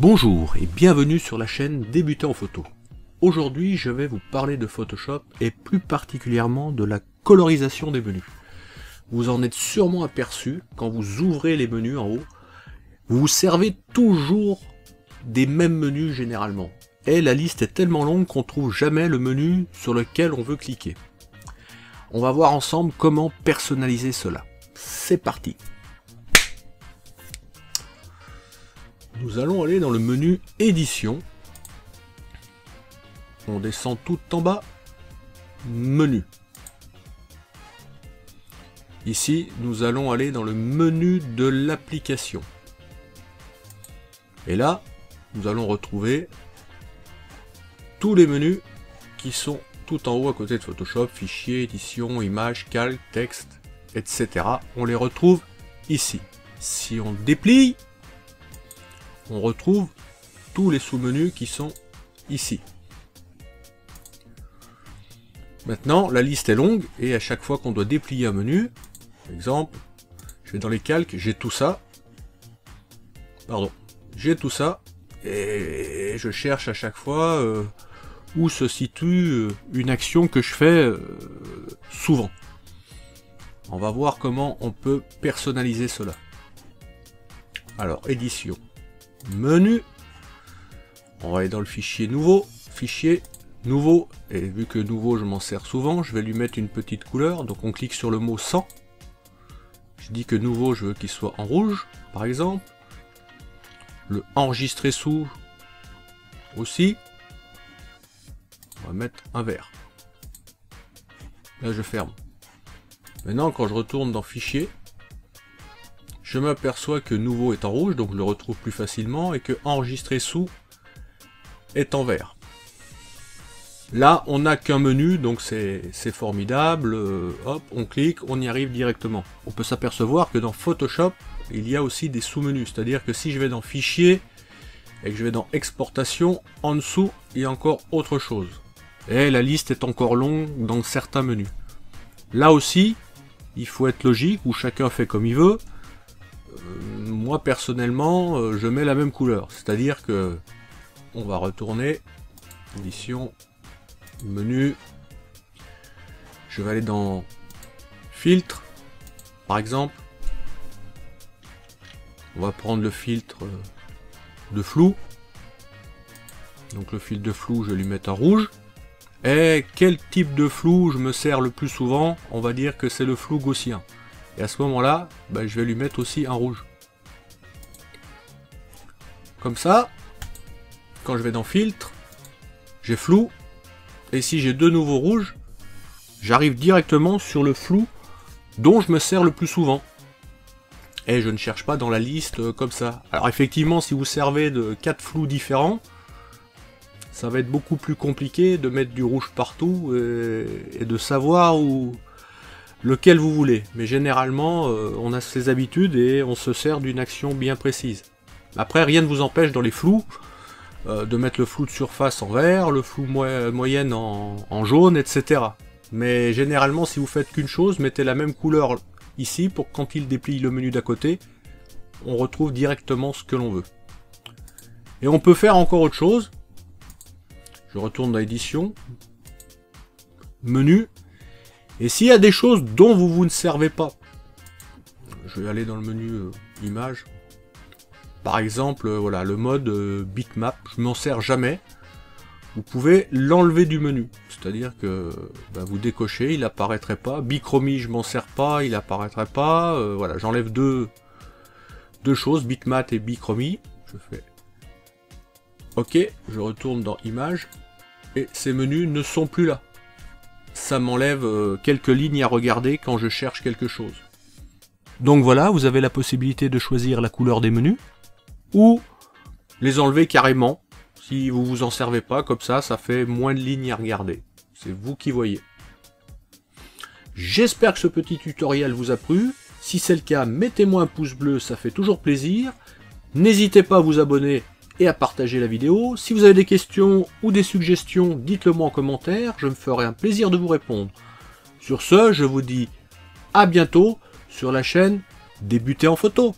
Bonjour et bienvenue sur la chaîne Débuter en photo. Aujourd'hui je vais vous parler de Photoshop et plus particulièrement de la colorisation des menus. Vous en êtes sûrement aperçu quand vous ouvrez les menus en haut. Vous vous servez toujours des mêmes menus généralement. Et la liste est tellement longue qu'on ne trouve jamais le menu sur lequel on veut cliquer. On va voir ensemble comment personnaliser cela. C'est parti! Nous allons aller dans le menu édition. On descend tout en bas. Menu. Ici, nous allons aller dans le menu de l'application. Et là, nous allons retrouver tous les menus qui sont tout en haut à côté de Photoshop, fichier, édition, image, calque, texte, etc. On les retrouve ici. Si on déplie, on retrouve tous les sous-menus qui sont ici. Maintenant, la liste est longue et à chaque fois qu'on doit déplier un menu, par exemple, je vais dans les calques, j'ai tout ça. Pardon, j'ai tout ça et je cherche à chaque fois où se situe une action que je fais souvent. On va voir comment on peut personnaliser cela. Alors, édition. Menu, on va aller dans le fichier nouveau, et vu que nouveau je m'en sers souvent, je vais lui mettre une petite couleur, donc on clique sur le mot 100, je dis que nouveau je veux qu'il soit en rouge, par exemple, le enregistrer sous aussi, on va mettre un vert, là je ferme. Maintenant quand je retourne dans fichier, je m'aperçois que nouveau est en rouge, donc je le retrouve plus facilement, et que enregistrer sous est en vert. Là, on n'a qu'un menu, donc c'est formidable. Hop, on clique, on y arrive directement. On peut s'apercevoir que dans Photoshop, il y a aussi des sous-menus, c'est-à-dire que si je vais dans Fichier, et que je vais dans Exportation, en dessous, il y a encore autre chose. Et la liste est encore longue dans certains menus. Là aussi, il faut être logique, où chacun fait comme il veut. Moi personnellement je mets la même couleur, c'est-à-dire que on va retourner édition, menu, je vais aller dans filtre par exemple, on va prendre le filtre de flou, donc le filtre de flou je vais lui mettre en rouge. Et quel type de flou je me sers le plus souvent? On va dire que c'est le flou gaussien. Et à ce moment-là, je vais lui mettre aussi un rouge. Comme ça, quand je vais dans filtre, j'ai flou. Et si j'ai de nouveau rouge, j'arrive directement sur le flou dont je me sers le plus souvent. Et je ne cherche pas dans la liste comme ça. Alors effectivement, si vous servez de 4 flous différents, ça va être beaucoup plus compliqué de mettre du rouge partout et de savoir lequel vous voulez. Mais généralement, on a ses habitudes et on se sert d'une action bien précise. Après, rien ne vous empêche dans les flous de mettre le flou de surface en vert, le flou moyenne en jaune, etc. Mais généralement, si vous faites qu'une chose, mettez la même couleur ici pour que quand il déplie le menu d'à côté, on retrouve directement ce que l'on veut. Et on peut faire encore autre chose. Je retourne dans édition, menu, et s'il y a des choses dont vous ne servez pas, je vais aller dans le menu image, par exemple, voilà, le mode bitmap, je m'en sers jamais, vous pouvez l'enlever du menu, c'est-à-dire que vous décochez, il apparaîtrait pas, bichromie je m'en sers pas, il apparaîtrait pas, voilà, j'enlève deux choses, bitmap et bichromie, je fais OK, je retourne dans image, et ces menus ne sont plus là. Ça m'enlève quelques lignes à regarder quand je cherche quelque chose. Donc voilà, vous avez la possibilité de choisir la couleur des menus, ou les enlever carrément, si vous vous en servez pas, comme ça fait moins de lignes à regarder. C'est vous qui voyez. J'espère que ce petit tutoriel vous a plu. Si c'est le cas, mettez-moi un pouce bleu, ça fait toujours plaisir. N'hésitez pas à vous abonner et à partager la vidéo. Si vous avez des questions ou des suggestions, dites-le moi en commentaire, je me ferai un plaisir de vous répondre. Sur ce, je vous dis à bientôt sur la chaîne Débuter en photo.